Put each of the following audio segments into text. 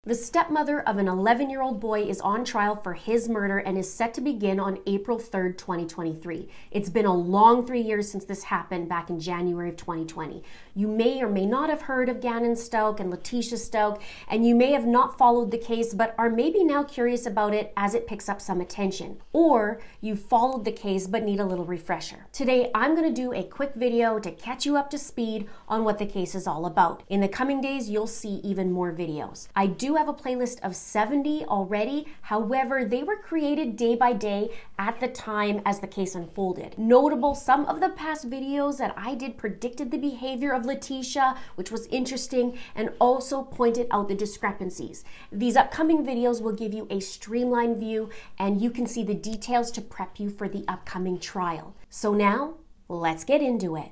The stepmother of an 11-year-old boy is on trial for his murder and is set to begin on April 3rd, 2023. It's been a long 3 years since this happened back in January of 2020. You may or may not have heard of Gannon Stauch and Letecia Stauch, and you may have not followed the case, but are maybe now curious about it as it picks up some attention. Or you followed the case but need a little refresher. Today, I'm going to do a quick video to catch you up to speed on what the case is all about. In the coming days, you'll see even more videos. I do have a playlist of 70 already. However, they were created day by day at the time as the case unfolded. Notable, some of the past videos that I did predicted the behavior of Letecia, which was interesting, and also pointed out the discrepancies. These upcoming videos will give you a streamlined view, and you can see the details to prep you for the upcoming trial. So now, let's get into it.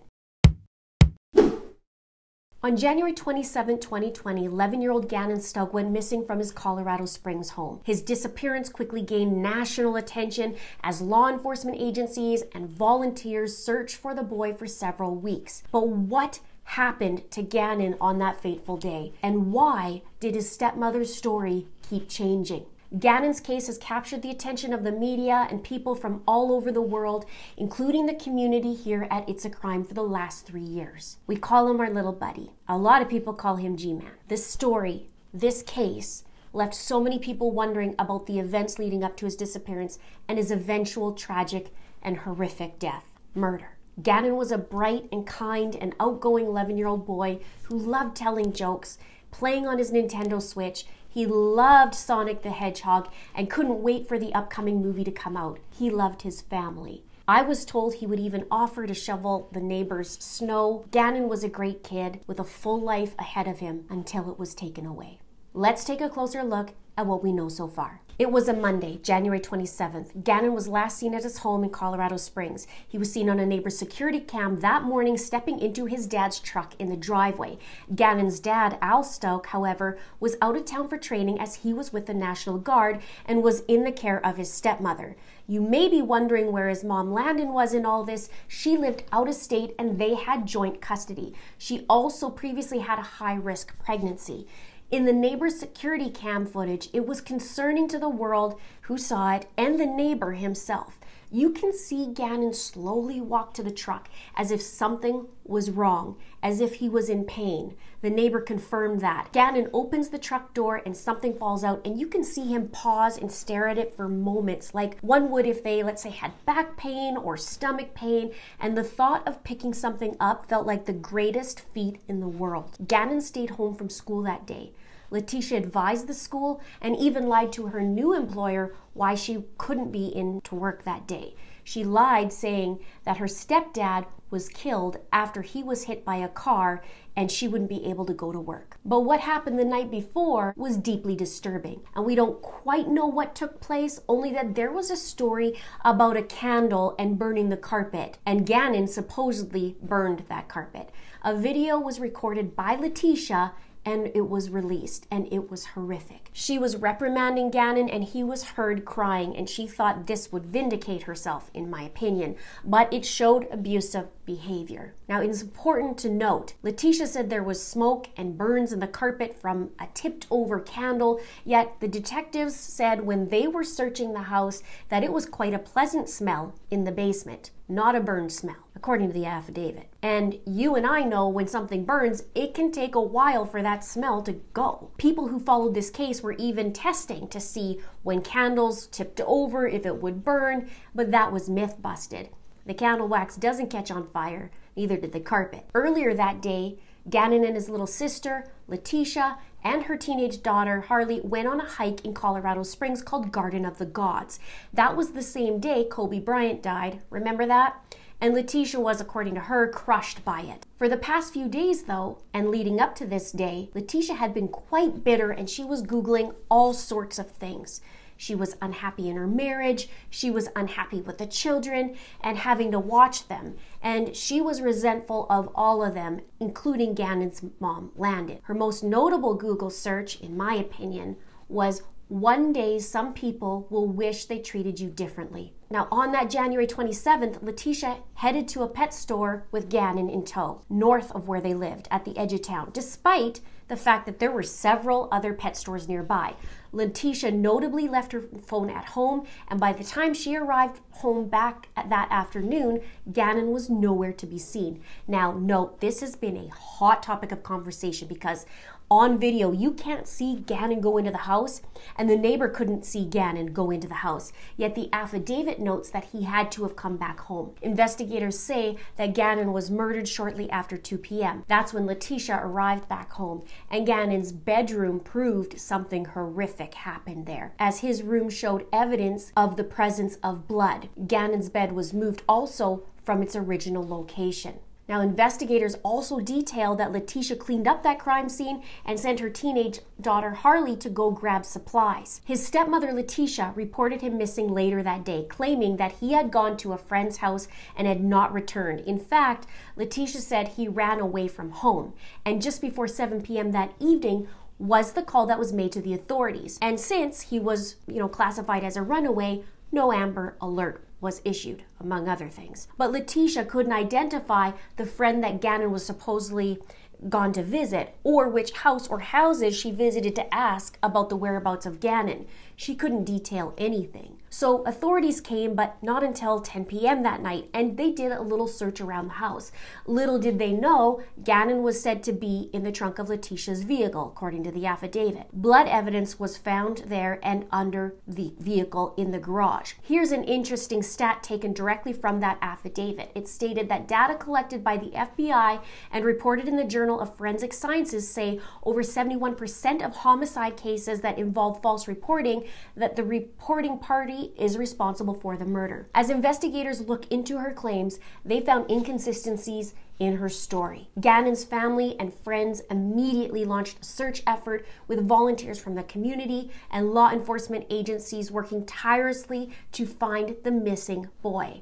On January 27, 2020, 11-year-old Gannon Stauch went missing from his Colorado Springs home. His disappearance quickly gained national attention as law enforcement agencies and volunteers searched for the boy for several weeks. But what happened to Gannon on that fateful day? And why did his stepmother's story keep changing? Gannon's case has captured the attention of the media and people from all over the world, including the community here at It's a Crime for the last 3 years. We call him our little buddy. A lot of people call him G-Man. This story, this case, left so many people wondering about the events leading up to his disappearance and his eventual tragic and horrific death, murder. Gannon was a bright and kind and outgoing 11-year-old boy who loved telling jokes, playing on his Nintendo Switch. He loved Sonic the Hedgehog and couldn't wait for the upcoming movie to come out. He loved his family. I was told he would even offer to shovel the neighbors' snow. Gannon was a great kid with a full life ahead of him until it was taken away. Let's take a closer look at what we know so far. It was a Monday, January 27th. Gannon was last seen at his home in Colorado Springs. He was seen on a neighbor's security cam that morning stepping into his dad's truck in the driveway. Gannon's dad, Al Stauch, however, was out of town for training as he was with the National Guard and was in the care of his stepmother. You may be wondering where his mom Landon was in all this. She lived out of state and they had joint custody. She also previously had a high-risk pregnancy. In the neighbor's security cam footage, it was concerning to the world who saw it and the neighbor himself. You can see Gannon slowly walk to the truck as if something was wrong, as if he was in pain. The neighbor confirmed that. Gannon opens the truck door and something falls out, and you can see him pause and stare at it for moments, like one would if they, let's say, had back pain or stomach pain, and the thought of picking something up felt like the greatest feat in the world. Gannon stayed home from school that day. Letecia advised the school and even lied to her new employer why she couldn't be in to work that day. She lied, saying that her stepdad was killed after he was hit by a car and she wouldn't be able to go to work. But what happened the night before was deeply disturbing, and we don't quite know what took place, only that there was a story about a candle and burning the carpet, and Gannon supposedly burned that carpet. A video was recorded by Letecia and it was released, and it was horrific. She was reprimanding Gannon and he was heard crying, and she thought this would vindicate herself, in my opinion, but it showed abusive behavior. Now, it is important to note, Letecia said there was smoke and burns in the carpet from a tipped over candle, yet the detectives said when they were searching the house that it was quite a pleasant smell in the basement, not a burned smell, according to the affidavit. And you and I know when something burns, it can take a while for that smell to go. People who followed this case were even testing to see when candles tipped over if it would burn, but that was myth busted. The candle wax doesn't catch on fire, neither did the carpet. Earlier that day, Gannon and his little sister, Letecia, and her teenage daughter, Harley, went on a hike in Colorado Springs called Garden of the Gods. That was the same day Kobe Bryant died. Remember that? And Letecia was, according to her, crushed by it. For the past few days, though, and leading up to this day, Letecia had been quite bitter and she was Googling all sorts of things. She was unhappy in her marriage, she was unhappy with the children and having to watch them, and she was resentful of all of them, including Gannon's mom, Landon. Her most notable Google search, in my opinion, was "One day some people will wish they treated you differently." Now, on that January 27th, Letecia headed to a pet store with Gannon in tow, north of where they lived, at the edge of town, despite the fact that there were several other pet stores nearby. Letecia notably left her phone at home, and by the time she arrived home back that afternoon, Gannon was nowhere to be seen. Now, note, this has been a hot topic of conversation because on video, you can't see Gannon go into the house, and the neighbor couldn't see Gannon go into the house. Yet the affidavit notes that he had to have come back home. Investigators say that Gannon was murdered shortly after 2 p.m. That's when Letecia arrived back home, and Gannon's bedroom proved something horrific happened there, as his room showed evidence of the presence of blood. Gannon's bed was moved also from its original location. Now, investigators also detailed that Letecia cleaned up that crime scene and sent her teenage daughter Harley to go grab supplies. His stepmother Letecia reported him missing later that day, claiming that he had gone to a friend's house and had not returned. In fact, Letecia said he ran away from home, and just before 7 p.m. that evening was the call that was made to the authorities. And since he was, classified as a runaway, no Amber Alert was issued, among other things. But Letecia couldn't identify the friend that Gannon was supposedly gone to visit, or which house or houses she visited to ask about the whereabouts of Gannon. She couldn't detail anything. So authorities came, but not until 10 p.m. that night, and they did a little search around the house. Little did they know, Gannon was said to be in the trunk of Letecia's vehicle, according to the affidavit. Blood evidence was found there and under the vehicle in the garage. Here's an interesting stat taken directly from that affidavit. It stated that data collected by the FBI and reported in the Journal of Forensic Sciences say over 71% of homicide cases that involve false reporting, that the reporting party is responsible for the murder. As investigators look into her claims, they found inconsistencies in her story. Gannon's family and friends immediately launched a search effort with volunteers from the community and law enforcement agencies working tirelessly to find the missing boy.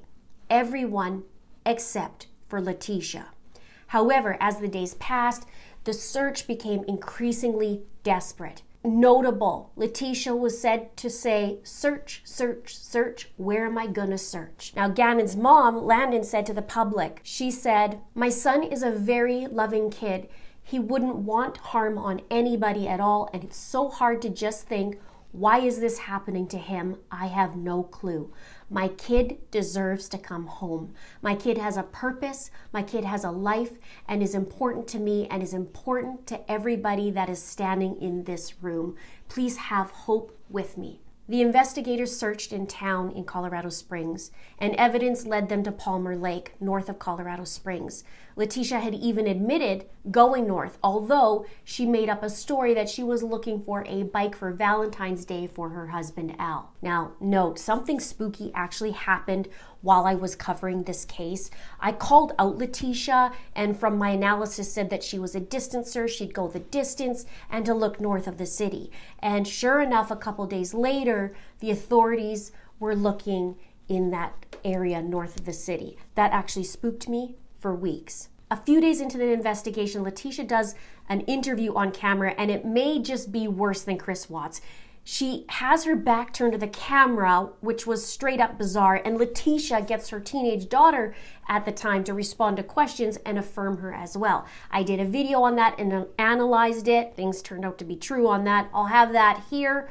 Everyone except for Letecia. However, as the days passed, the search became increasingly desperate. Notable, Letecia was said to say, "Search, search, search, where am I gonna search?" Now, Gannon's mom, Landon, said to the public, she said, "My son is a very loving kid. He wouldn't want harm on anybody at all, and it's so hard to just think, why is this happening to him? I have no clue. My kid deserves to come home. My kid has a purpose, my kid has a life, and is important to me and is important to everybody that is standing in this room. Please have hope with me." The investigators searched in town in Colorado Springs, and evidence led them to Palmer Lake, north of Colorado Springs. Letecia had even admitted going north, although she made up a story that she was looking for a bike for Valentine's Day for her husband, Al. Now, note, something spooky actually happened while I was covering this case. I called out Letecia, and from my analysis said that she was a distancer, she'd go the distance, and to look north of the city. And sure enough, a couple days later, the authorities were looking in that area north of the city. That actually spooked me for weeks. A few days into the investigation, Letecia does an interview on camera, and it may just be worse than Chris Watts. She has her back turned to the camera, which was straight up bizarre, and Letecia gets her teenage daughter at the time to respond to questions and affirm her as well. I did a video on that and analyzed it. Things turned out to be true on that. I'll have that here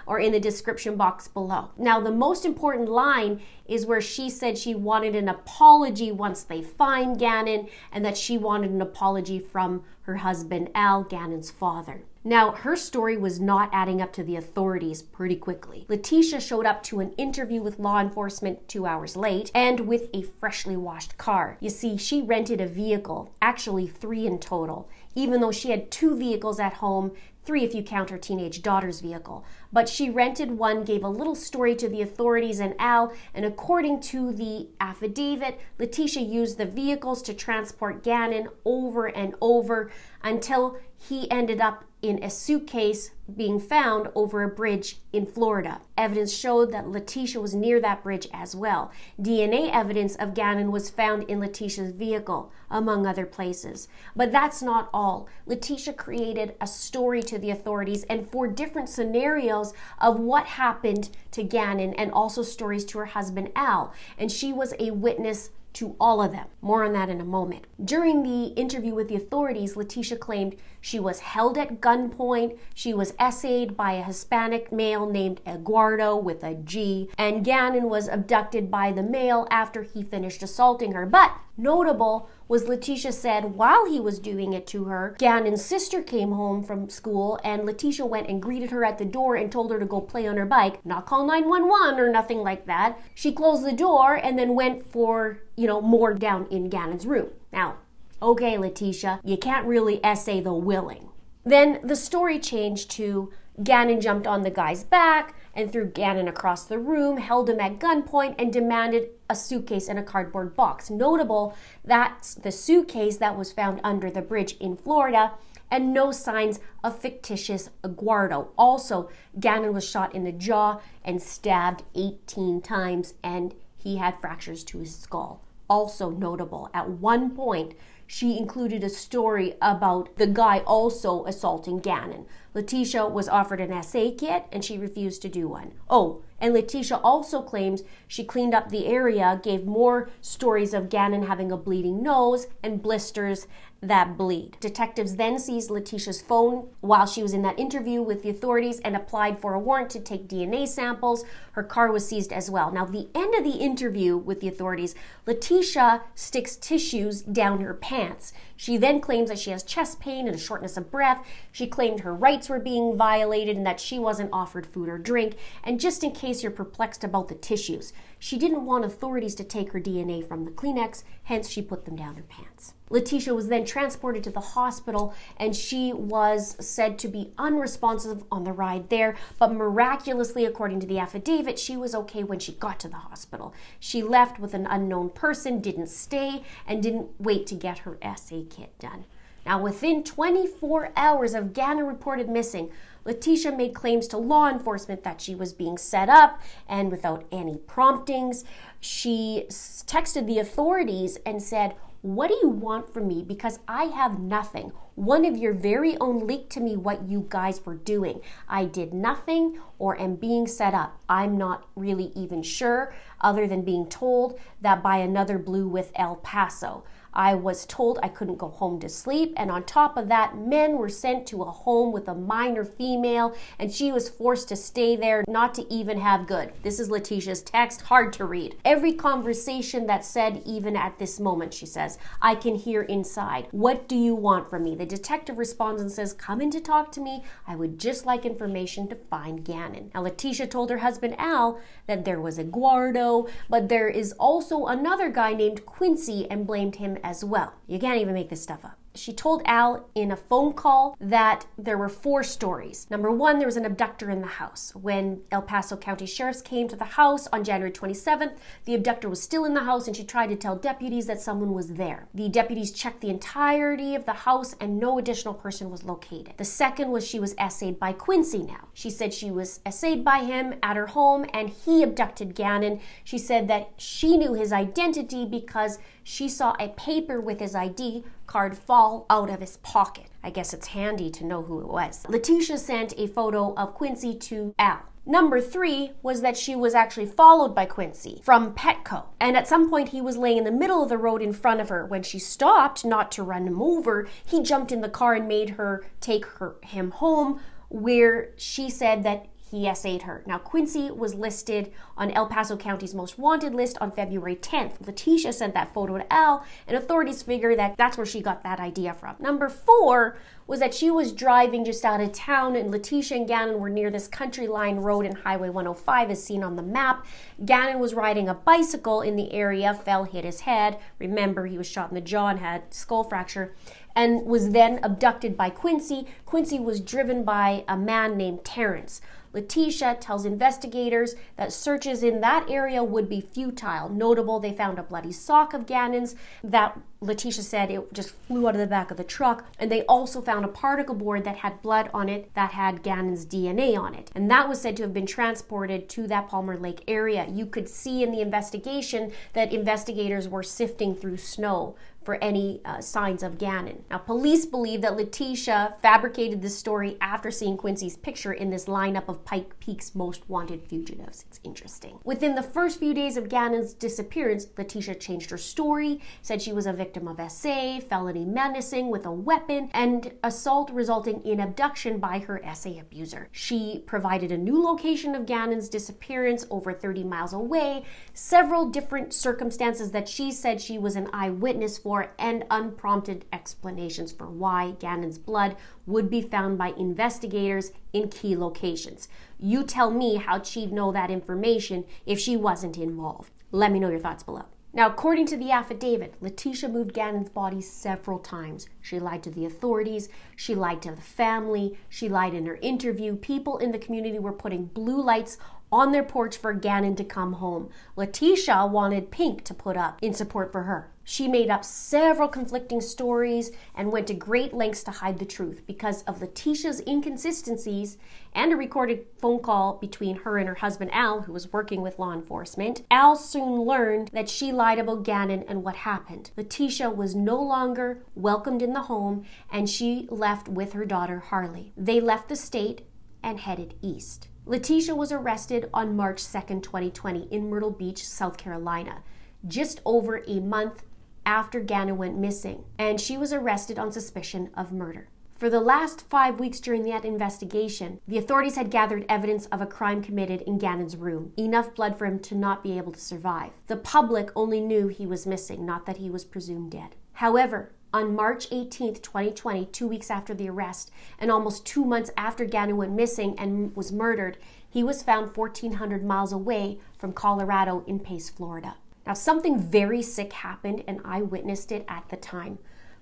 or in the description box below. Now, the most important line is where she said she wanted an apology once they find Gannon, and that she wanted an apology from her husband, Al, Gannon's father. Now, her story was not adding up to the authorities pretty quickly. Letecia showed up to an interview with law enforcement 2 hours late and with a freshly washed car. You see, she rented a vehicle, actually 3 in total, even though she had 2 vehicles at home, 3 if you count her teenage daughter's vehicle. But she rented one, gave a little story to the authorities and Al, and according to the affidavit, Letecia used the vehicles to transport Gannon over and over until he ended up in a suitcase being found over a bridge in Florida. Evidence showed that Letecia was near that bridge as well. DNA evidence of Gannon was found in Letecia's vehicle, among other places. But that's not all. Letecia created a story to the authorities and 4 different scenarios of what happened to Gannon, and also stories to her husband Al. And she was a witness to all of them. More on that in a moment. During the interview with the authorities, Letecia claimed she was held at gunpoint, she was essayed by a Hispanic male named Eduardo with a G, and Gannon was abducted by the male after he finished assaulting her. But notable was Letecia said while he was doing it to her, Gannon's sister came home from school and Letecia went and greeted her at the door and told her to go play on her bike, not call 911 or nothing like that. She closed the door and then went for, more down in Gannon's room. Now, okay, Letecia, you can't really essay the willing. Then the story changed to Gannon jumped on the guy's back and threw Gannon across the room, held him at gunpoint, and demanded a suitcase and a cardboard box. Notable, that's the suitcase that was found under the bridge in Florida, and no signs of fictitious Eduardo. Also, Gannon was shot in the jaw and stabbed 18 times, and he had fractures to his skull. Also notable, at one point, she included a story about the guy also assaulting Gannon. Letecia was offered an SA kit and she refused to do one. Oh, and Letecia also claims she cleaned up the area, gave more stories of Gannon having a bleeding nose and blisters that bleed. Detectives then seized Letecia's phone while she was in that interview with the authorities and applied for a warrant to take DNA samples. Her car was seized as well. Now, the end of the interview with the authorities, Letecia sticks tissues down her pants. She then claims that she has chest pain and a shortness of breath. She claimed her rights were being violated and that she wasn't offered food or drink. And just in case you're perplexed about the tissues, she didn't want authorities to take her DNA from the Kleenex, hence she put them down her pants. Letecia was then transported to the hospital and she was said to be unresponsive on the ride there, but miraculously, according to the affidavit, she was okay when she got to the hospital. She left with an unknown person, didn't stay, and didn't wait to get her SA kit done. Now, within 24 hours of Gannon reported missing, Letecia made claims to law enforcement that she was being set up, and without any promptings, she texted the authorities and said, "What do you want from me? Because I have nothing. One of your very own leaked to me what you guys were doing. I did nothing or am being set up. I'm not really even sure, other than being told that by another blue with El Paso. I was told I couldn't go home to sleep, and on top of that, men were sent to a home with a minor female, and she was forced to stay there, not to even have good." This is Letecia's text, hard to read. "Every conversation that said, even at this moment," she says, "I can hear inside. What do you want from me?" The detective responds and says, "Come in to talk to me. I would just like information to find Gannon." Now, Letecia told her husband, Al, that there was Eduardo, but there is also another guy named Quincy, and blamed him as well. You can't even make this stuff up. She told Al in a phone call that there were 4 stories. Number 1, there was an abductor in the house. When El Paso County sheriffs came to the house on January 27th, the abductor was still in the house and she tried to tell deputies that someone was there. The deputies checked the entirety of the house and no additional person was located. The second was she was essayed by Quincy now. She said she was essayed by him at her home and he abducted Gannon. She said that she knew his identity because she saw a paper with his ID card fall out of his pocket. I guess it's handy to know who it was. Letecia sent a photo of Quincy to Al. Number 3 was that she was actually followed by Quincy from Petco. And at some point he was laying in the middle of the road in front of her. When she stopped, not to run him over, he jumped in the car and made her take him home, where she said that he essayed her. Now, Quincy was listed on El Paso County's most wanted list on February 10th. Letecia sent that photo to Al, and authorities figure that that's where she got that idea from. Number 4 was that she was driving just out of town, and Letecia and Gannon were near this Country Line Road and Highway 105 as seen on the map. Gannon was riding a bicycle in the area, fell, hit his head. Remember, he was shot in the jaw and had skull fracture, and was then abducted by Quincy. Quincy was driven by a man named Terrence. Letecia tells investigators that searches in that area would be futile. Notable, they found a bloody sock of Gannon's that Letecia said it just flew out of the back of the truck, and they also found a particle board that had blood on it that had Gannon's DNA on it, and that was said to have been transported to that Palmer Lake area. You could see in the investigation that investigators were sifting through snow, for any signs of Gannon. Now, police believe that Letecia fabricated this story after seeing Quincy's picture in this lineup of Pike Peak's most wanted fugitives. It's interesting. Within the first few days of Gannon's disappearance, Letecia changed her story, said she was a victim of SA, felony menacing with a weapon, and assault resulting in abduction by her SA abuser. She provided a new location of Gannon's disappearance over 30 miles away, several different circumstances that she said she was an eyewitness for, and unprompted explanations for why Gannon's blood would be found by investigators in key locations. You tell me how'd she know that information if she wasn't involved? Let me know your thoughts below. Now, according to the affidavit, Letecia moved Gannon's body several times. She lied to the authorities, she lied to the family, she lied in her interview. People in the community were putting blue lights on their porch for Gannon to come home. Letecia wanted pink to put up in support for her. She made up several conflicting stories and went to great lengths to hide the truth. Because of Letecia's inconsistencies and a recorded phone call between her and her husband Al, who was working with law enforcement, Al soon learned that she lied about Gannon and what happened. Letecia was no longer welcomed in the home, and she left with her daughter Harley. They left the state and headed east. Letecia was arrested on March 2nd, 2020 in Myrtle Beach, South Carolina, just over a month after Gannon went missing, and she was arrested on suspicion of murder. For the last 5 weeks during that investigation, the authorities had gathered evidence of a crime committed in Gannon's room, enough blood for him to not be able to survive. The public only knew he was missing, not that he was presumed dead. However, on March 18th, 2020, 2 weeks after the arrest, and almost 2 months after Gannon went missing and was murdered, he was found 1,400 miles away from Colorado in Pace, Florida. Now, something very sick happened, and I witnessed it at the time.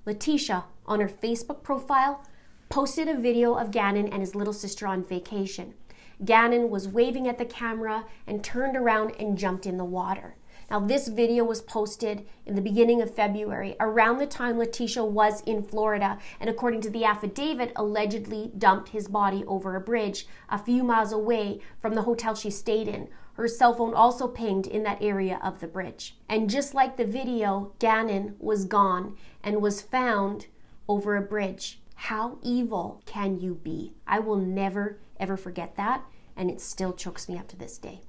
Letecia, on her Facebook profile, posted a video of Gannon and his little sister on vacation. Gannon was waving at the camera and turned around and jumped in the water. Now, this video was posted in the beginning of February, around the time Letecia was in Florida, and according to the affidavit, allegedly dumped his body over a bridge a few miles away from the hotel she stayed in. Her cell phone also pinged in that area of the bridge. And just like the video, Gannon was gone and was found over a bridge. How evil can you be? I will never, ever forget that, and it still chokes me up to this day.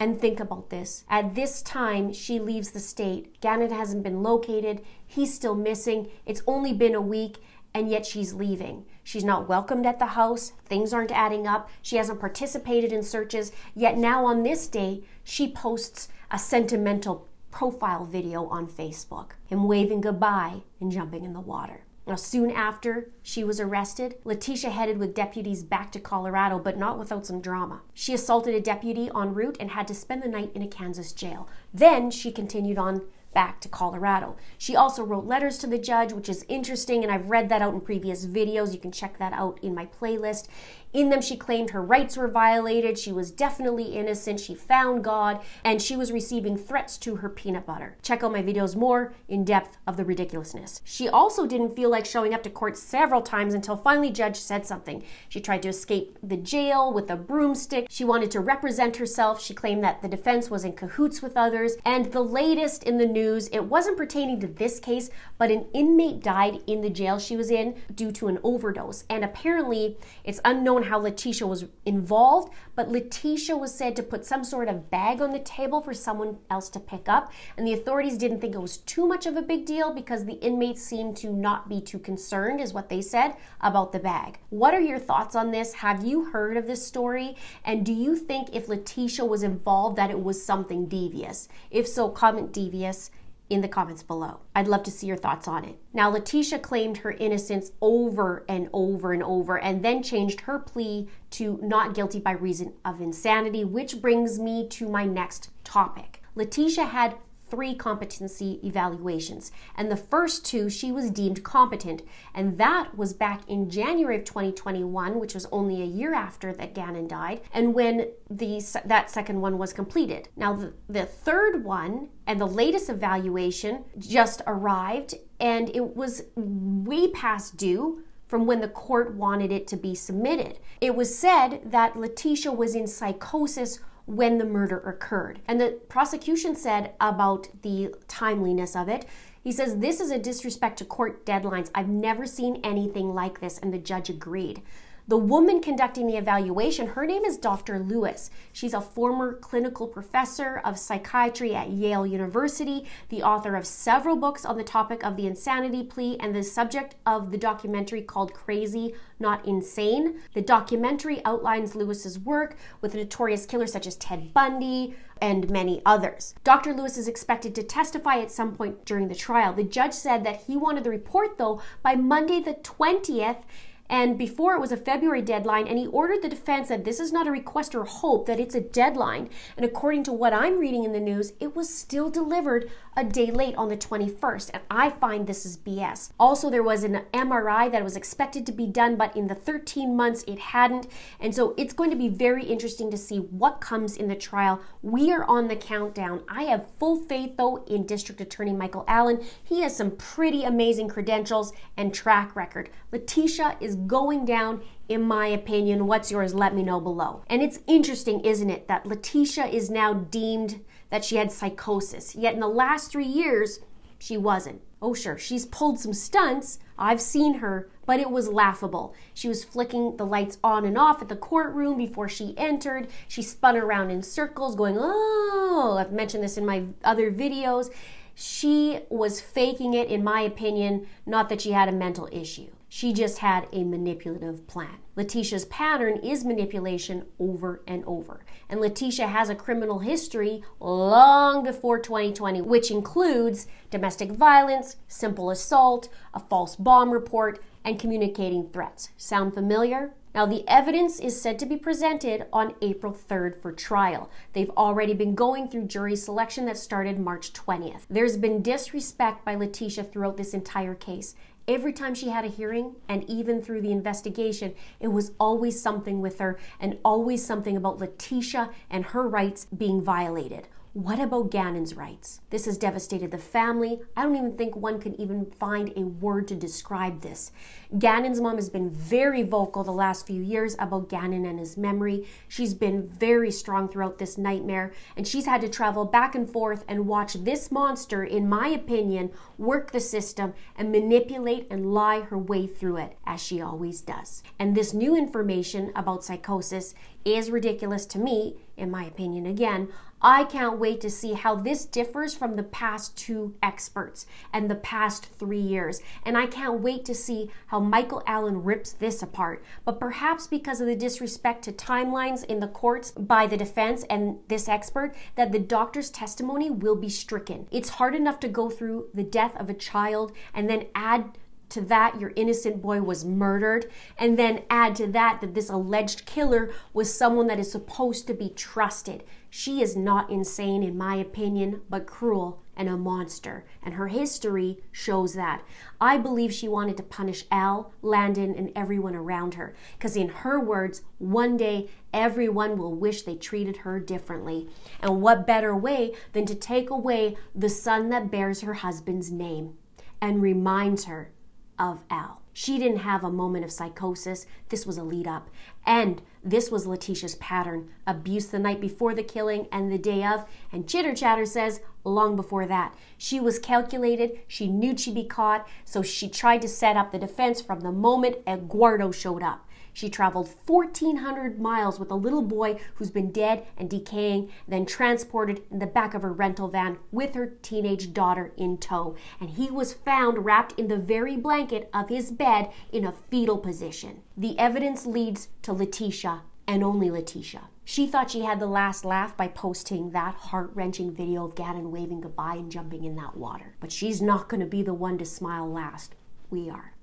And think about this. At this time, she leaves the state. Gannon hasn't been located. He's still missing. It's only been a week, and yet she's leaving. She's not welcomed at the house. Things aren't adding up. She hasn't participated in searches. Yet now on this day, she posts a sentimental profile video on Facebook, him waving goodbye and jumping in the water. Now, soon after she was arrested, Letecia headed with deputies back to Colorado, but not without some drama. She assaulted a deputy en route and had to spend the night in a Kansas jail. Then she continued on back to Colorado. She also wrote letters to the judge, which is interesting, and I've read that out in previous videos. You can check that out in my playlist. In them, she claimed her rights were violated, she was definitely innocent, she found God, and she was receiving threats to her peanut butter. Check out my videos more in depth of the ridiculousness. She also didn't feel like showing up to court several times until finally judge said something. She tried to escape the jail with a broomstick. She wanted to represent herself. She claimed that the defense was in cahoots with others. And the latest in the news, it wasn't pertaining to this case, but an inmate died in the jail she was in due to an overdose. And apparently, it's unknown how Letecia was involved, but Letecia was said to put some sort of bag on the table for someone else to pick up, and the authorities didn't think it was too much of a big deal because the inmates seemed to not be too concerned, is what they said, about the bag. What are your thoughts on this? Have you heard of this story? And do you think if Letecia was involved that it was something devious? If so, comment devious in the comments below. I'd love to see your thoughts on it. Now, Letecia claimed her innocence over and over and over, and then changed her plea to not guilty by reason of insanity, which brings me to my next topic. Letecia had 3 competency evaluations, and the first 2 she was deemed competent, and that was back in January of 2021, which was only a year after that Gannon died, and when that second one was completed. Now the third one and the latest evaluation just arrived, and it was way past due from when the court wanted it to be submitted. It was said that Letecia was in psychosis when the murder occurred. And the prosecution said about the timeliness of it, He says, "This is a disrespect to court deadlines. I've never seen anything like this," and the judge agreed. The woman conducting the evaluation, her name is Dr. Lewis. She's a former clinical professor of psychiatry at Yale University, the author of several books on the topic of the insanity plea, and the subject of the documentary called Crazy, Not Insane. The documentary outlines Lewis's work with notorious killers such as Ted Bundy and many others. Dr. Lewis is expected to testify at some point during the trial. The judge said that he wanted the report, though, by Monday the 20th, and before it was a February deadline, and he ordered the defense that this is not a request or hope, that it's a deadline. And according to what I'm reading in the news, it was still delivered a day late on the 21st, and I find this is BS. Also, there was an MRI that was expected to be done, but in the 13 months it hadn't, and so it's going to be very interesting to see what comes in the trial. We are on the countdown. I have full faith, though, in District Attorney Michael Allen. He has some pretty amazing credentials and track record. Letecia is going down, in my opinion. What's yours? Let me know below. And it's interesting, isn't it, that Letecia is now deemed that she had psychosis, yet in the last 3 years, she wasn't. Oh sure, she's pulled some stunts. I've seen her, but it was laughable. She was flicking the lights on and off at the courtroom before she entered. She spun around in circles going, oh, I've mentioned this in my other videos. She was faking it, in my opinion, not that she had a mental issue. She just had a manipulative plan. Letecia's pattern is manipulation over and over. And Letecia has a criminal history long before 2020, which includes domestic violence, simple assault, a false bomb report, and communicating threats. Sound familiar? Now, the evidence is said to be presented on April 3rd for trial. They've already been going through jury selection that started March 20th. There's been disrespect by Letecia throughout this entire case. Every time she had a hearing, and even through the investigation, it was always something with her and always something about Letecia and her rights being violated. What about Gannon's rights? This has devastated the family. I don't even think one can even find a word to describe this. Gannon's mom has been very vocal the last few years about Gannon and his memory. She's been very strong throughout this nightmare, and she's had to travel back and forth and watch this monster, in my opinion, work the system and manipulate and lie her way through it, as she always does. And this new information about psychosis is ridiculous to me, in my opinion again. I can't wait to see how this differs from the past 2 experts and the past 3 years. And I can't wait to see how Michael Allen rips this apart. But perhaps because of the disrespect to timelines in the courts by the defense and this expert, that the doctor's testimony will be stricken. It's hard enough to go through the death of a child and then add to that your innocent boy was murdered, and then add to that that this alleged killer was someone that is supposed to be trusted. She is not insane, in my opinion, but cruel and a monster, and her history shows that. I believe she wanted to punish Al, Landon, and everyone around her, because in her words, one day everyone will wish they treated her differently. And what better way than to take away the son that bears her husband's name and reminds her of Al. She didn't have a moment of psychosis. This was a lead up. And this was Letecia's pattern. Abuse the night before the killing and the day of. And Chitter Chatter says long before that. She was calculated. She knew she'd be caught. So she tried to set up the defense from the moment Eduardo showed up. She traveled 1,400 miles with a little boy who's been dead and decaying, then transported in the back of her rental van with her teenage daughter in tow. And he was found wrapped in the very blanket of his bed in a fetal position. The evidence leads to Letecia, and only Letecia. She thought she had the last laugh by posting that heart-wrenching video of Gannon waving goodbye and jumping in that water. But she's not going to be the one to smile last. We are.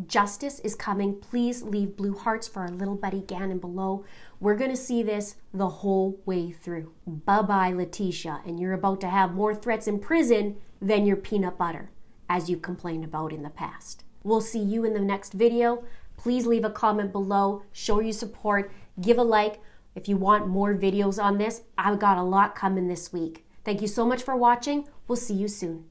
Justice is coming. Please leave blue hearts for our little buddy Gannon below. We're going to see this the whole way through. Bye-bye, Letecia, and you're about to have more threats in prison than your peanut butter, as you complained about in the past. We'll see you in the next video. Please leave a comment below, show your support, give a like. If you want more videos on this, I've got a lot coming this week. Thank you so much for watching. We'll see you soon.